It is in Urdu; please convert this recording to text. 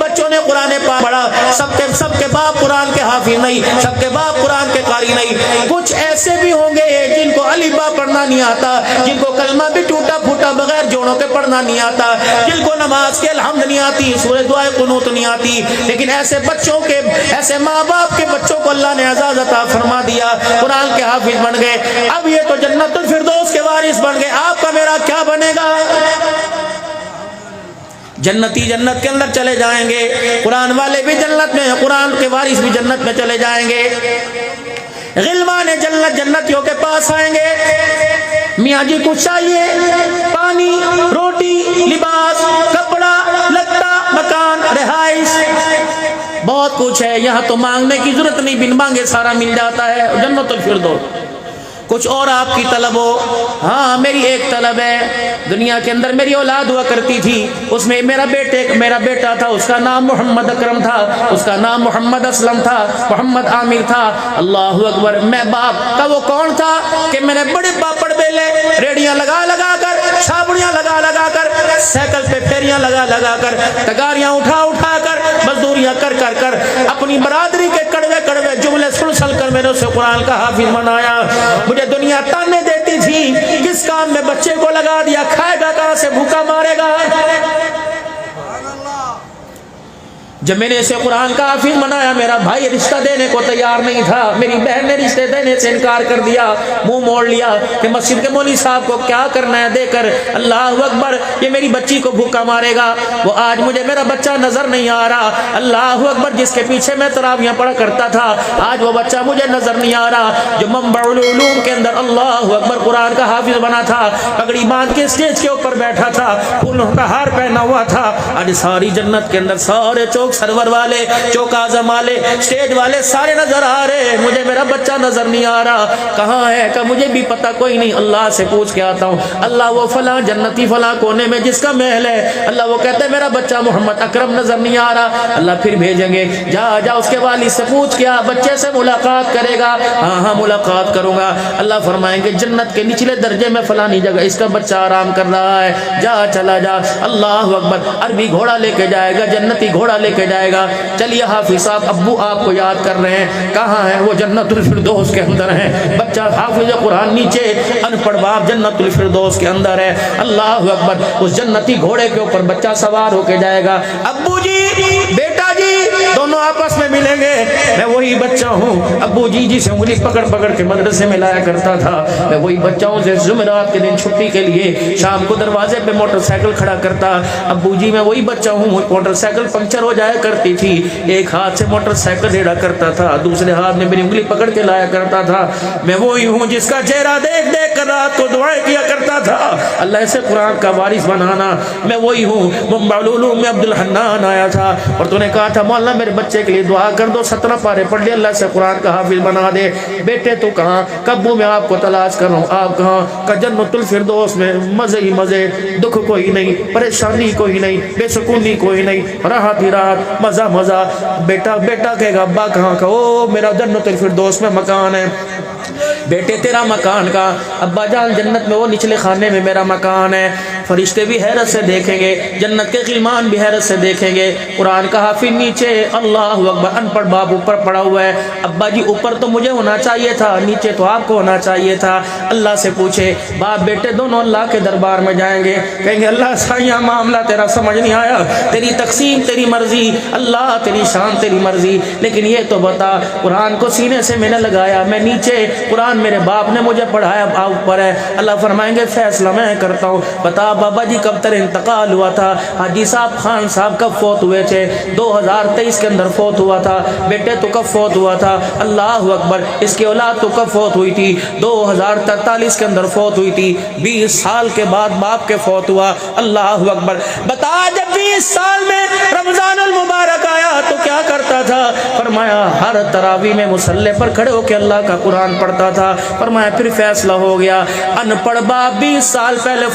بچوں نے قرآن پاک پڑھا، سب کے باپ قرآن کے حافظ نہیں، سب کے باپ قرآن کے قاری نہیں۔ کچھ ایسے بھی ہوں گے جن کو الف با پڑھنا نہیں آتا، جن کو کلمہ بھی ٹوٹا پھوٹا بغیر جوڑوں کے پڑھنا نہیں آتا، جن کو نماز کے الحمد نہیں آتی، سورہ دعائے قنوت نہیں آتی، لیکن ایسے بچوں کے، ایسے ماں باپ کے بچوں کو اللہ نے اعزاز عطا فرما دیا، قرآن کے حافظ بن گئے۔ اب یہ تو جنت الفردوس کے وارث بن گئے، آپ کا میرا کیا بنے گا؟ جنتی جنت کے اندر چلے جائیں گے، قرآن والے بھی جنت میں، قرآن کے وارث بھی جنت میں چلے جائیں گے۔ غلمان جنت جنتیوں کے پاس آئیں گے، میاں جی کچھ چاہیے؟ پانی، روٹی، لباس، کپڑا، لتا، مکان، رہائش، بہت کچھ ہے، یہاں تو مانگنے کی ضرورت نہیں، بن مانگے سارا مل جاتا ہے، جنت الفردوس۔ کچھ اور آپ کی طلب ہو؟ ہاں میری ایک طلب ہے، دنیا کے اندر میری اولاد ہوا کرتی تھی، اس میں میرا بیٹا تھا، اس کا نام محمد اکرم تھا، اس کا نام محمد اسلم تھا، محمد عامر تھا۔ اللہ اکبر، میں باپ کا وہ کون تھا کہ میں نے بڑے پاپڑ بیلے، ریڑیاں لگا لگا کر، چھابڑیاں لگا لگا کر، سائیکل پہ پھیریاں لگا لگا کر، تگاریاں اٹھا اٹھا کر، مزدوریاں کر کر کر اپنی برادری کے کڑوے کڑوے جملے سل کر میں نے اسے قرآن کا حافظ بنایا۔ مجھے دنیا تانے دیتی تھی، کس کام میں بچے کو لگا دیا، کھائے گا کہاں سے، بھوکا مارے گا۔ جب میں نے اسے قرآن کا حافظ بنایا، میرا بھائی رشتہ دینے کو تیار نہیں تھا، میری بہن نے رشتے دینے سے انکار کر دیا، منہ موڑ لیا کہ مسجد کے مولوی صاحب کو کیا کرنا ہے دے کر، اللہ اکبر، یہ میری بچی کو بھوکا مارے گا۔ وہ آج مجھے میرا بچہ نظر نہیں آ رہا، اللہ اکبر، جس کے پیچھے میں تراویحاں پڑھا کرتا تھا، آج وہ بچہ مجھے نظر نہیں آ رہا، جو منبع العلوم کے اندر اللہ اکبر قرآن کا حافظ بنا تھا، پگڑی باندھ کے اسٹیج کے اوپر بیٹھا تھا، پھولوں کا ہار پہنا ہوا تھا، آج ساری جنت کے اندر سارے چوک سرور والے، چوک اعظم والے، اسٹیج والے سارے نظر آ رہے، مجھے میرا بچہ نظر نہیں آ رہا، کہاں ہے؟ کہ مجھے بھی پتہ کوئی نہیں، اللہ سے پوچھ کے آتا ہوں۔ اللہ وہ فلاں جنتی فلاں کونے میں جس کا محل ہے، اللہ وہ کہتے ہیں میرا بچہ محمد اکرم نظر نہیں آ رہا، اللہ پھر بھیجیں گے، جا اس کے والد سے پوچھ کیا، بچے سے ملاقات کرے گا؟ ہاں ملاقات کروں گا۔ اللہ فرمائیں گے جنت کے نچلے درجے میں فلانی جگہ اس کا بچہ آرام کر رہا ہے، چلا جا۔ اللہ اکبر، عربی گھوڑا لے کے جائے گا، جنتی گھوڑا لے کے جائے گا۔ چلیے حافظ صاحب، ابو آپ کو یاد کر رہے ہیں، کہاں ہیں؟ وہ جنت الفردوس کے اندر ہیں، بچہ حافظ قرآن نیچے، ان پڑھ باپ جنت الفردوس کے اندر ہے۔ اللہ اکبر، اس جنتی گھوڑے کے اوپر بچہ سوار ہو کے جائے گا، ابو جی، بیٹا جی، دونوں آپس میں ملیں گے، میں وہی بچہ ہوں، ابو جی جسے انگلی پکڑ پکڑ کے مدرسے میں لایا کرتا تھا، میں وہی بچہ ہوں جو جمعرات کے دن چھٹی کے لیے شام کو دروازے پہ موٹر سائیکل کھڑا کرتا، ابو جی میں وہی بچہ ہوں، موٹر سائیکل پنکچر ہو جایا کرتی تھی، ایک ہاتھ سے موٹر سائیکل ریڑا کرتا تھا، دوسرے ہاتھ میں میری انگلی پکڑ کے لایا کرتا تھا، میں وہی ہوں جس کا چہرہ دیکھ دیکھ کر رات کو دعائیں کیا کرتا تھا، اللہ سے قرآن کا وارث بنانا، میں وہی ہوں۔ منبع العلوم میں عبد الحنان آیا تھا اور تو نے کہا تھا مولانا میرے بچے کے لیے دعا کر دو، 17 پارے پڑھ لے، اللہ سے قرآن کا حافظ بنا دے۔ بیٹے تو کہاں، کبو میں آپ کو تلاش کر رہا ہوں، آپ کہاں؟ کہ جنت الفردوس میں مزے ہی مزے، دکھ کوئی نہیں، پریشانی کوئی نہیں، بے سکونی کوئی نہیں، راحت ہی راحت، مزہ مزہ۔ بیٹا کہے گا ابا کہاں کا؟ او میرا جنت الفردوس میں مکان ہے۔ بیٹے تیرا مکان کا؟ ابا جان جنت میں وہ نچلے خانے میں میرا مکان ہے۔ فرشتے بھی حیرت سے دیکھیں گے، جنت کے غلمان بھی حیرت سے دیکھیں گے، قرآن کا حافظ نیچے، اللہ اکبر، ان پڑھ باپ اوپر پڑا ہوا ہے، ابا جی اوپر تو مجھے ہونا چاہیے تھا، نیچے تو آپ کو ہونا چاہیے تھا۔ اللہ سے پوچھے، باپ بیٹے دونوں اللہ کے دربار میں جائیں گے، کہیں گے اللہ سائیاں معاملہ تیرا سمجھ نہیں آیا، تیری تقسیم تیری مرضی، اللہ تیری شان تیری مرضی، لیکن یہ تو بتا، قرآن کو سینے سے میں نے لگایا، میں نیچے، قرآن میرے باپ نے مجھے پڑھایا، آپ اوپر ہے۔ اللہ فرمائیں گے فیصلہ میں کرتا ہوں، بتا بابا جی کب تک انتقال ہوا تھا؟ حاجی صاحب خان صاحب کب فوت ہوئے تھے؟ 2023 کے اندر فوت ہوا تھا۔ بیٹے تو کب فوت ہوا تھا؟ اللہ اکبر، اس کی اولاد تو کب فوت ہوئی تھی؟ 2043 کے اندر فوت ہوئی تھی، 20 سال کے بعد باپ کے فوت ہوا۔ اللہ اکبر، بتا جب 20 سال میں رمضان المبارک آیا تو کیا کرتا تھا؟ فرمایا ہر تراویح میں مصلی پر کھڑے ہو کے اللہ کا قرآن پڑھتا تھا۔ فرمایا پھر فیصلہ ہو گیا، ان پڑھ باپ 20 سال پہلے